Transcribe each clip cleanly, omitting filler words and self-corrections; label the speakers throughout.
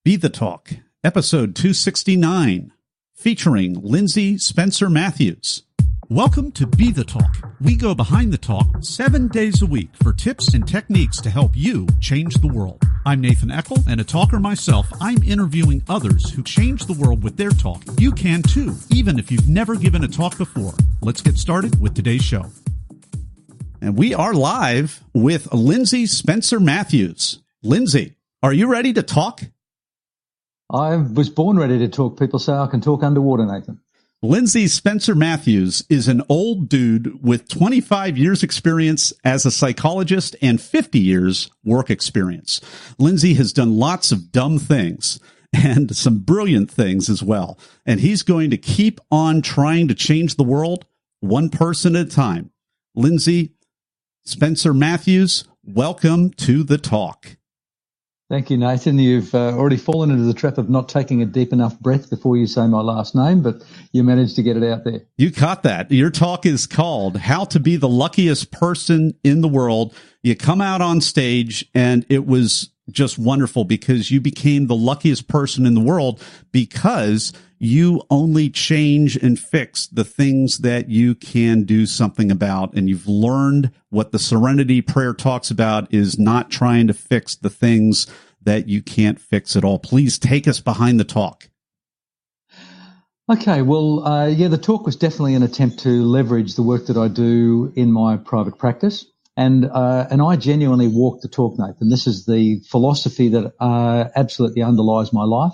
Speaker 1: Be the Talk, episode 269, featuring Lindsay Spencer-Matthews. Welcome to Be the Talk. We go behind the talk 7 days a week for tips and techniques to help you change the world. I'm Nathan Eckel, and a talker myself. I'm interviewing others who change the world with their talk. You can too, even if you've never given a talk before. Let's get started with today's show. And we are live with Lindsay Spencer-Matthews. Lindsay, are you ready to talk?
Speaker 2: I was born ready to talk. People say I can talk underwater, Nathan.
Speaker 1: Lindsay Spencer-Matthews is an old dude with 25 years experience as a psychologist and 50 years work experience. Lindsay has done lots of dumb things and some brilliant things as well. And he's going to keep on trying to change the world one person at a time. Lindsay Spencer-Matthews, welcome to the talk.
Speaker 2: Thank you, Nathan. You've already fallen into the trap of not taking a deep enough breath before you say my last name, but you managed to get it out there.
Speaker 1: You caught that. Your talk is called How to Be the Luckiest Person in the World. You come out on stage, and it was just wonderful because you became the luckiest person in the world because you only change and fix the things that you can do something about. And you've learned what the serenity prayer talks about is not trying to fix the things that you can't fix at all. Please take us behind the talk.
Speaker 2: Okay, well, the talk was definitely an attempt to leverage the work that I do in my private practice. And I genuinely walk the talk, Nathan. This is the philosophy that absolutely underlies my life.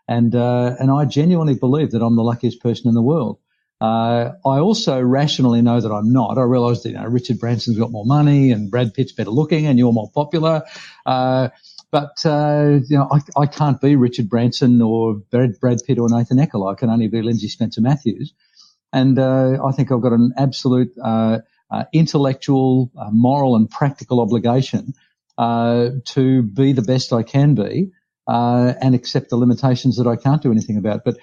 Speaker 2: And I genuinely believe that I'm the luckiest person in the world. I also rationally know that I'm not. I realize that, Richard Branson's got more money and Brad Pitt's better looking and you're more popular. But I can't be Richard Branson or Brad Pitt or Nathan Eckel. I can only be Lindsay Spencer-Matthews. And I think I've got an absolute intellectual, moral and practical obligation to be the best I can be. And accept the limitations that I can't do anything about. But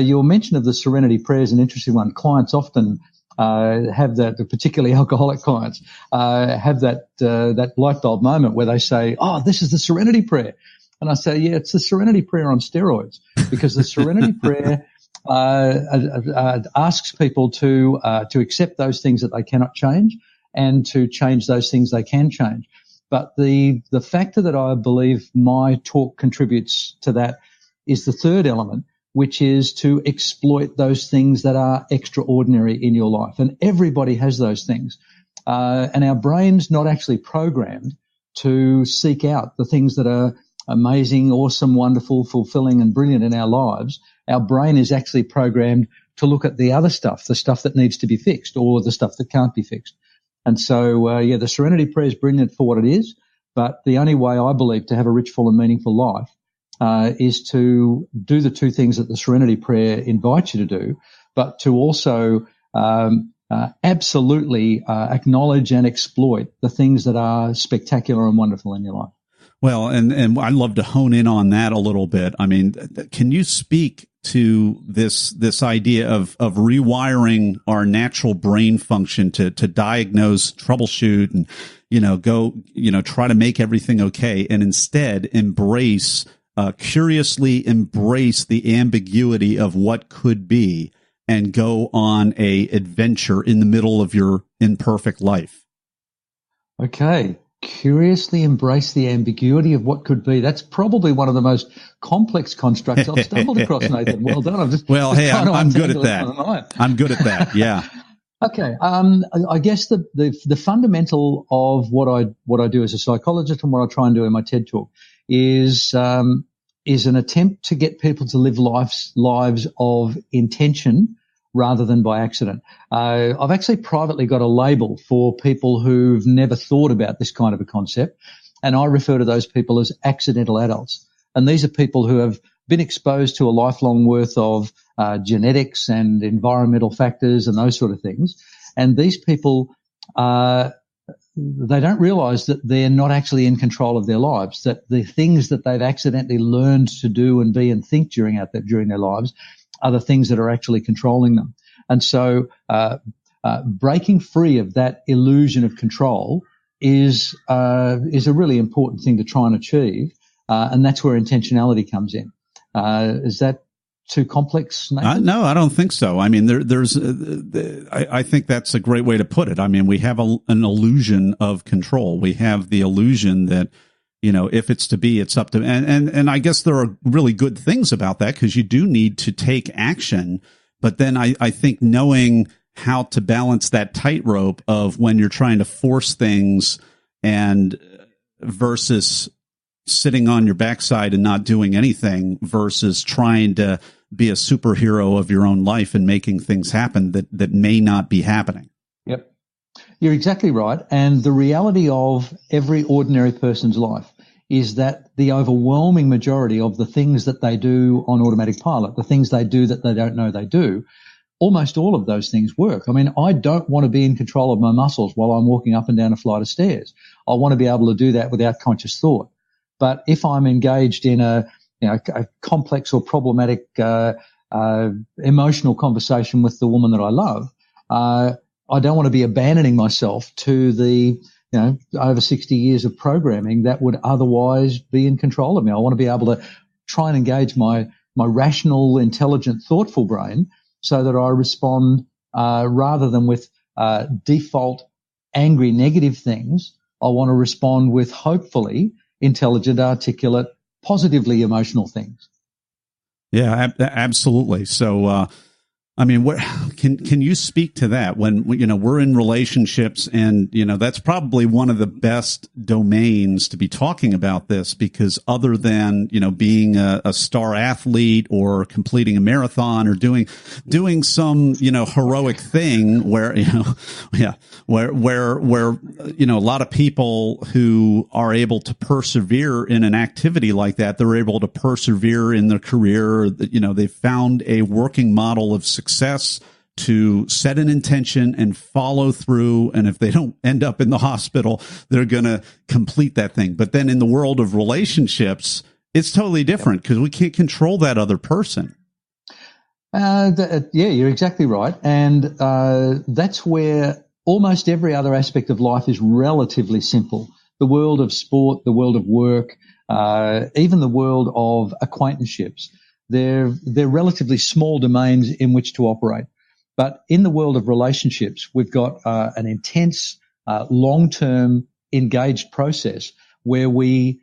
Speaker 2: your mention of the serenity prayer is an interesting one. Clients often have that, particularly alcoholic clients, have that light bulb moment where they say, "Oh, this is the serenity prayer," and I say, "Yeah, it's the serenity prayer on steroids," because the serenity prayer asks people to accept those things that they cannot change and to change those things they can change. But the factor that I believe my talk contributes to that is the third element, which is to exploit those things that are extraordinary in your life. And everybody has those things. And our brain's not actually programmed to seek out the things that are amazing, awesome, wonderful, fulfilling, and brilliant in our lives. Our brain is actually programmed to look at the other stuff, the stuff that needs to be fixed or the stuff that can't be fixed. And so, the serenity prayer is brilliant for what it is, but the only way I believe to have a rich, full and meaningful life is to do the two things that the serenity prayer invites you to do, but to also absolutely acknowledge and exploit the things that are spectacular and wonderful in your life.
Speaker 1: Well, and I'd love to hone in on that a little bit. I mean, can you speak to this idea of rewiring our natural brain function to diagnose, troubleshoot, and try to make everything okay, and instead curiously embrace the ambiguity of what could be and go on a adventure in the middle of your imperfect life?
Speaker 2: Okay. Curiously embrace the ambiguity of what could be. That's probably one of the most complex constructs I've stumbled across, Nathan. Well done.
Speaker 1: I'm good at that. I'm good at that. Yeah.
Speaker 2: Okay. I guess the fundamental of what I do as a psychologist and what I try and do in my TED talk is an attempt to get people to live lives of intention rather than by accident. I've actually privately got a label for people who've never thought about this kind of a concept, and I refer to those people as accidental adults. And these are people who have been exposed to a lifelong worth of genetics and environmental factors and those sort of things. And these people, they don't realize that they're not actually in control of their lives, that the things that they've accidentally learned to do and be and think during their lives are the things that are actually controlling them. And so breaking free of that illusion of control is a really important thing to try and achieve. And that's where intentionality comes in. Is that too complex, Nathan?
Speaker 1: No, I don't think so. I mean, I think that's a great way to put it. I mean, we have an illusion of control. We have the illusion that, if it's to be, it's up to, and I guess there are really good things about that, because you do need to take action. But then I think knowing how to balance that tightrope of when you're trying to force things and versus sitting on your backside and not doing anything versus trying to be a superhero of your own life and making things happen that may not be happening.
Speaker 2: Yep. You're exactly right. And the reality of every ordinary person's life is that the overwhelming majority of the things that they do on automatic pilot, the things they do that they don't know they do, almost all of those things work. I mean, I don't want to be in control of my muscles while I'm walking up and down a flight of stairs. I want to be able to do that without conscious thought. But if I'm engaged in a complex or problematic emotional conversation with the woman that I love, I don't want to be abandoning myself to the over 60 years of programming that would otherwise be in control of me. I want to be able to try and engage my rational, intelligent, thoughtful brain so that I respond rather than with default angry, negative things. I want to respond with hopefully intelligent, articulate, positively emotional things.
Speaker 1: Yeah, absolutely. So, I mean, can you speak to that when, we're in relationships and, that's probably one of the best domains to be talking about this, because other than, being a star athlete or completing a marathon or doing some, heroic thing where, where a lot of people who are able to persevere in an activity like that, they're able to persevere in their career. They've found a working model of success to set an intention and follow through. And if they don't end up in the hospital, they're going to complete that thing. But then in the world of relationships, it's totally different because we can't control that other person.
Speaker 2: Yeah, you're exactly right. And that's where almost every other aspect of life is relatively simple. The world of sport, the world of work, even the world of acquaintanceships. They're relatively small domains in which to operate. But in the world of relationships, we've got an intense, long-term engaged process where we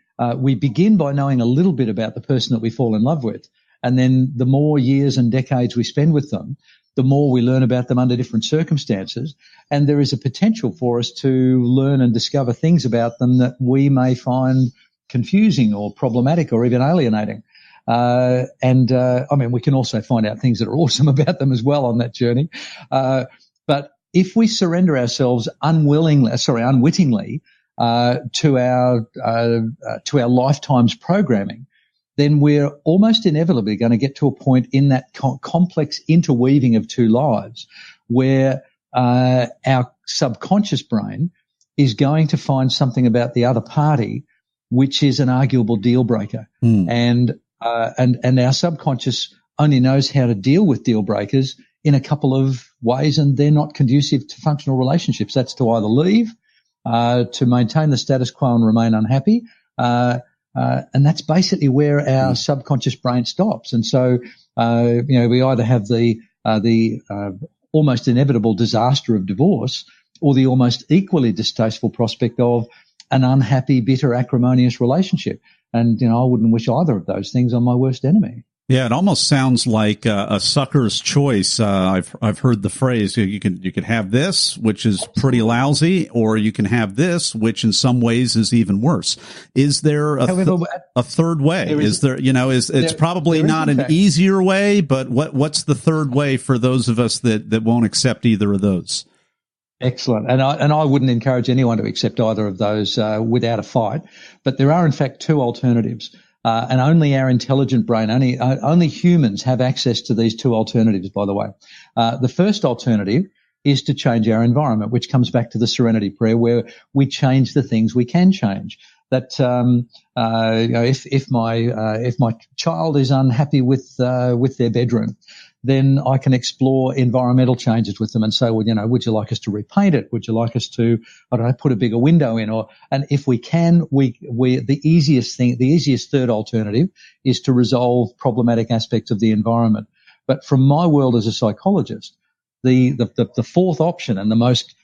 Speaker 2: begin by knowing a little bit about the person that we fall in love with. And then the more years and decades we spend with them, the more we learn about them under different circumstances. And there is a potential for us to learn and discover things about them that we may find confusing or problematic or even alienating. I mean, we can also find out things that are awesome about them as well on that journey. But if we surrender ourselves unwittingly, to our lifetime's programming, then we're almost inevitably going to get to a point in that complex interweaving of two lives where, our subconscious brain is going to find something about the other party, which is an arguable deal breaker. And our subconscious only knows how to deal with deal breakers in a couple of ways, and they're not conducive to functional relationships. That's to either leave, to maintain the status quo and remain unhappy, and that's basically where our subconscious brain stops. And so, we either have the almost inevitable disaster of divorce, or the almost equally distasteful prospect of an unhappy, bitter, acrimonious relationship. And, I wouldn't wish either of those things on my worst enemy.
Speaker 1: Yeah, it almost sounds like a sucker's choice. I've heard the phrase, you could have this, which is pretty lousy, or you can have this, which in some ways is even worse. Is there a third way? It's probably not an easier way, but what's the third way for those of us that won't accept either of those?
Speaker 2: Excellent. And I wouldn't encourage anyone to accept either of those without a fight. But there are, in fact, two alternatives. And only our intelligent brain, only humans have access to these two alternatives, by the way. The first alternative is to change our environment, which comes back to the serenity prayer, where we change the things we can change. that if my child is unhappy with their bedroom, then I can explore environmental changes with them and say, well, would you like us to repaint it? Would you like us to, I don't know, put a bigger window in? And if we can, the easiest third alternative is to resolve problematic aspects of the environment. But from my world as a psychologist, the fourth option and the most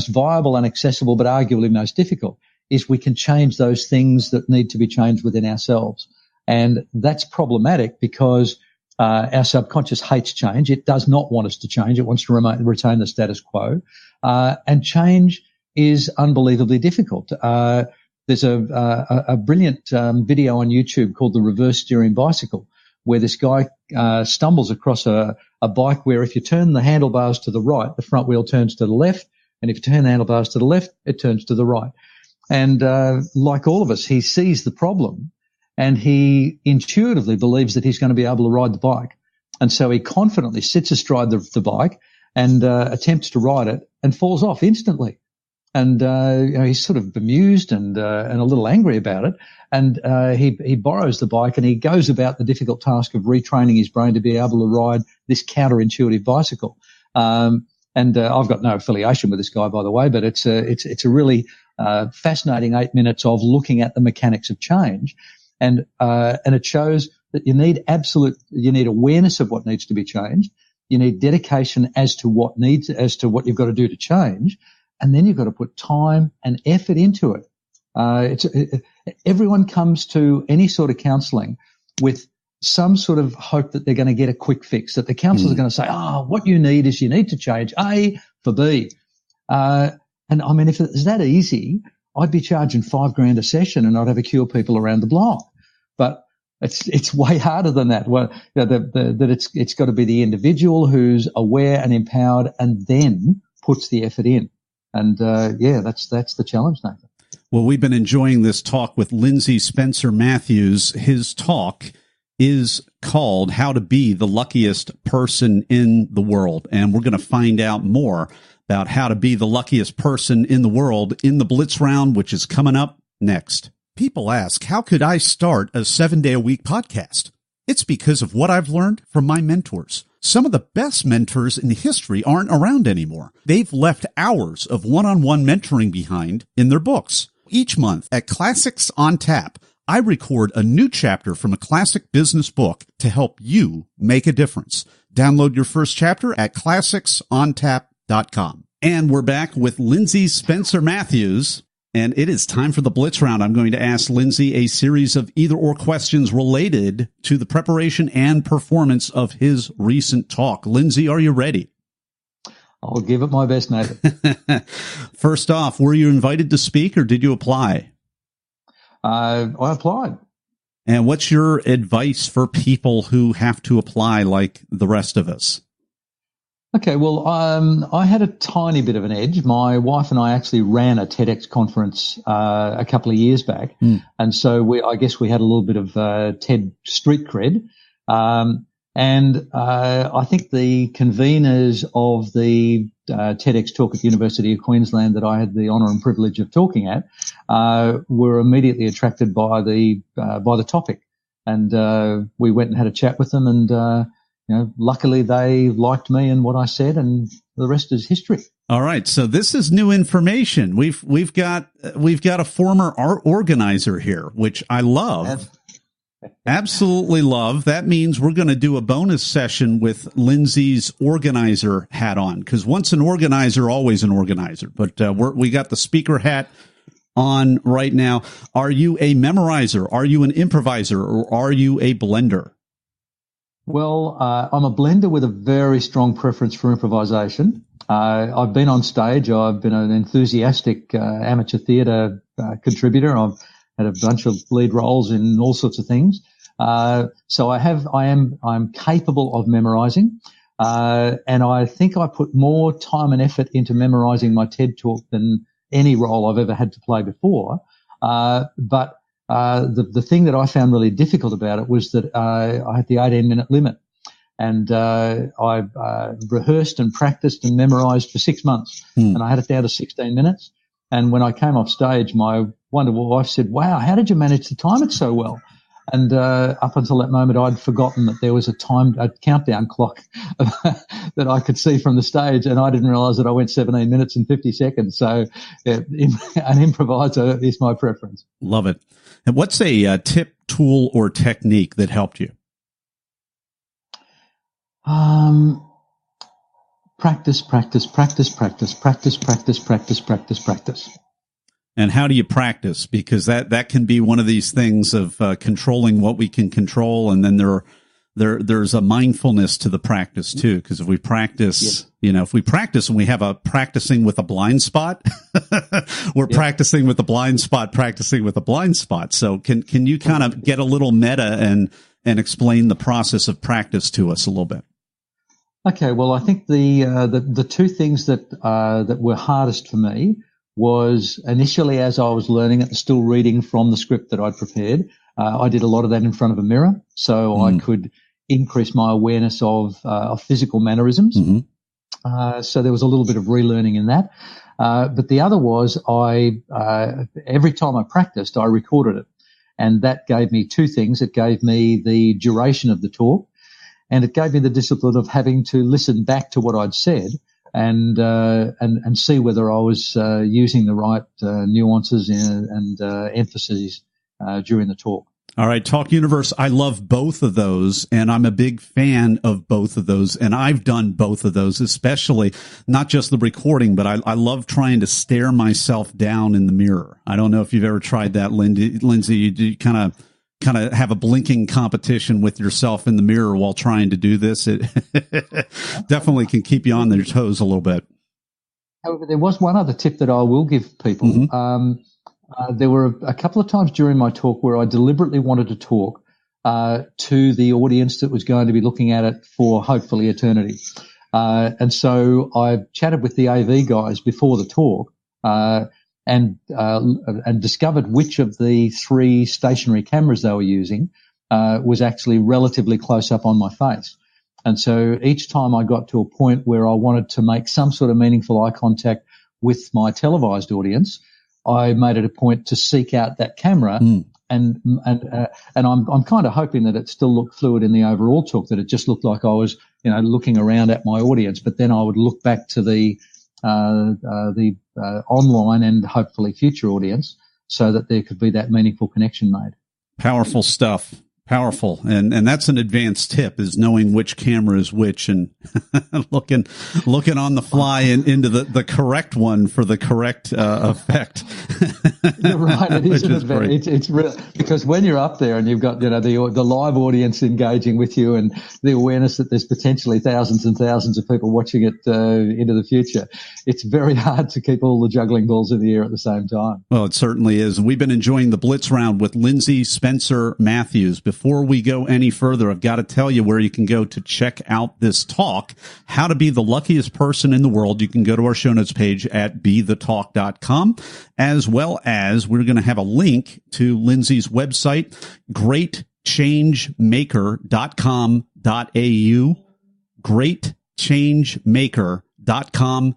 Speaker 2: viable and accessible, but arguably most difficult, is we can change those things that need to be changed within ourselves. And that's problematic because our subconscious hates change. It does not want us to change. It wants to retain the status quo. And change is unbelievably difficult. There's a brilliant video on YouTube called The Reverse Steering Bicycle, where this guy stumbles across a bike where if you turn the handlebars to the right, the front wheel turns to the left. And if you turn the handlebars to the left, it turns to the right. And like all of us, he sees the problem. And he intuitively believes that he's going to be able to ride the bike. And so he confidently sits astride the bike and attempts to ride it and falls off instantly. And he's sort of bemused and a little angry about it. And he borrows the bike and he goes about the difficult task of retraining his brain to be able to ride this counterintuitive bicycle. And I've got no affiliation with this guy, by the way, but it's a really fascinating 8 minutes of looking at the mechanics of change. And it shows that you need awareness of what needs to be changed. You need dedication as to what you've got to do to change. And then you've got to put time and effort into it. Everyone comes to any sort of counselling with some sort of hope that they're going to get a quick fix, that the counsellors are going to say, what you need is you need to change A for B. And I mean, if it's that easy, I'd be charging $5,000 a session and I'd have a queue of people around the block. But it's way harder than that. Well, it's got to be the individual who's aware and empowered and then puts the effort in. And that's the challenge, Nathan.
Speaker 1: Well, we've been enjoying this talk with Lindsay Spencer-Matthews. His talk is called How to Be the Luckiest Person in the World. And we're going to find out more about how to be the luckiest person in the world in the Blitz Round, which is coming up next. People ask, how could I start a 7-day-a-week podcast? It's because of what I've learned from my mentors. Some of the best mentors in history aren't around anymore. They've left hours of one-on-one mentoring behind in their books. Each month at Classics on Tap, I record a new chapter from a classic business book to help you make a difference. Download your first chapter at classicsontap.com. And we're back with Lindsay Spencer-Matthews. And it is time for the Blitz Round. I'm going to ask Lindsay a series of either-or questions related to the preparation and performance of his recent talk. Lindsay, are you ready?
Speaker 2: I'll give it my best, Nathan.
Speaker 1: First off, were you invited to speak or did you apply?
Speaker 2: I applied.
Speaker 1: And what's your advice for people who have to apply like the rest of us?
Speaker 2: Okay, well, I had a tiny bit of an edge. My wife and I actually ran a TEDx conference a couple of years back, and so I guess we had a little bit of TED street cred. And I think the conveners of the TEDx talk at the University of Queensland that I had the honour and privilege of talking at were immediately attracted by the topic, and we went and had a chat with them, and luckily they liked me and what I said, and the rest is history.
Speaker 1: All right, so this is new information. We've got a former art organizer here, which I love. Absolutely love. That means we're going to do a bonus session with Lindsay's organizer hat on, because once an organizer, always an organizer. But we got the speaker hat on right now. Are you a memorizer? Are you an improviser? Or are you a blender?
Speaker 2: Well, I'm a blender with a very strong preference for improvisation. I've been on stage. I've been an enthusiastic amateur theatre contributor. I've had a bunch of lead roles in all sorts of things. So I'm capable of memorizing. And I think I put more time and effort into memorizing my TED talk than any role I've ever had to play before. But the thing that I found really difficult about it was that I had the 18-minute limit, and I rehearsed and practiced and memorized for 6 months, and I had it down to 16 minutes. And when I came off stage, my wondered, my wife said, wow, how did you manage to time it so well? And up until that moment, I'd forgotten that there was a countdown clock that I could see from the stage, and I didn't realise that I went 17 minutes and 50 seconds. So an improviser is my preference.
Speaker 1: Love it. And what's a tip, tool, or technique that helped you?
Speaker 2: Practice.
Speaker 1: And how do you practice? Because that can be one of these things of controlling what we can control, and then there's a mindfulness to the practice too. Because if we practice, if we practice and we have a practicing with a blind spot, we're practicing with the blind spot, practicing with a blind spot. So can you kind of get a little meta and explain the process of practice to us a little bit?
Speaker 2: Okay, well, I think the two things that were hardest for me was initially, as I was learning it, still reading from the script that I'd prepared. I did a lot of that in front of a mirror, so I could increase my awareness of physical mannerisms. So there was a little bit of relearning in that. But the other was every time I practiced, I recorded it. And that gave me two things. It gave me the duration of the talk, and it gave me the discipline of having to listen back to what I'd said and see whether I was using the right nuances and emphases during the talk.
Speaker 1: All right, Talk Universe, I love both of those, and I'm a big fan of both of those, and I've done both of those, especially not just the recording, but I love trying to stare myself down in the mirror. I don't know if you've ever tried that, Lindsay. You kind of have a blinking competition with yourself in the mirror while trying to do this. It definitely can keep you on their toes a little bit.
Speaker 2: However, there was one other tip that I will give people. There were a couple of times during my talk where I deliberately wanted to talk to the audience that was going to be looking at it for hopefully eternity. And so I chatted with the AV guys before the talk and discovered which of the three stationary cameras they were using was actually relatively close up on my face. And so each time I got to a point where I wanted to make some sort of meaningful eye contact with my televised audience, I made it a point to seek out that camera, and I'm kind of hoping that it still looked fluid in the overall talk, that it just looked like I was, looking around at my audience, but then I would look back to the online and hopefully future audience so that there could be that meaningful connection made.
Speaker 1: Powerful stuff. Powerful. And that's an advanced tip, is knowing which camera is which and looking on the fly into the correct one for the correct effect.
Speaker 2: You're right. It is an advantage. It's real, because when you're up there and you've got, the live audience engaging with you and the awareness that there's potentially thousands and thousands of people watching it into the future, it's very hard to keep all the juggling balls in the air at the same time.
Speaker 1: Well, it certainly is. We've been enjoying the Blitz Round with Lindsay Spencer-Matthews. Before we go any further, I've got to tell you where you can go to check out this talk, How to Be the Luckiest Person in the World. You can go to our show notes page at BeTheTalk.com, as well as we're going to have a link to Lindsay's website, greatchangemaker.com.au, greatchangemaker.com.au.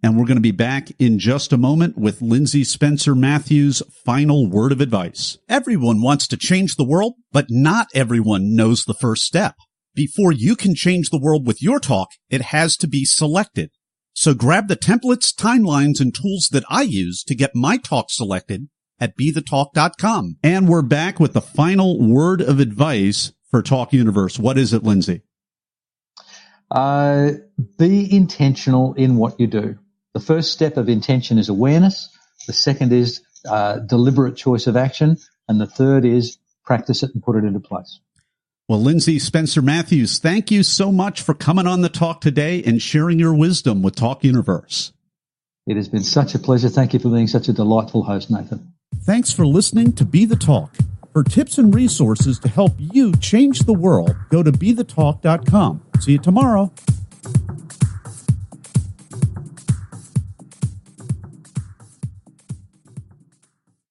Speaker 1: And we're going to be back in just a moment with Lindsay Spencer-Matthews' final word of advice. Everyone wants to change the world, but not everyone knows the first step. Before you can change the world with your talk, it has to be selected. So grab the templates, timelines, and tools that I use to get my talk selected at BeTheTalk.com. And we're back with the final word of advice for Talk Universe. What is it, Lindsay?
Speaker 2: Be intentional in what you do. The first step of intention is awareness. The second is deliberate choice of action. And the third is practice it and put it into place.
Speaker 1: Well, Lindsay Spencer-Matthews, thank you so much for coming on the talk today and sharing your wisdom with Talk Universe.
Speaker 2: It has been such a pleasure. Thank you for being such a delightful host, Nathan.
Speaker 1: Thanks for listening to Be the Talk. For tips and resources to help you change the world, go to BeTheTalk.com. See you tomorrow.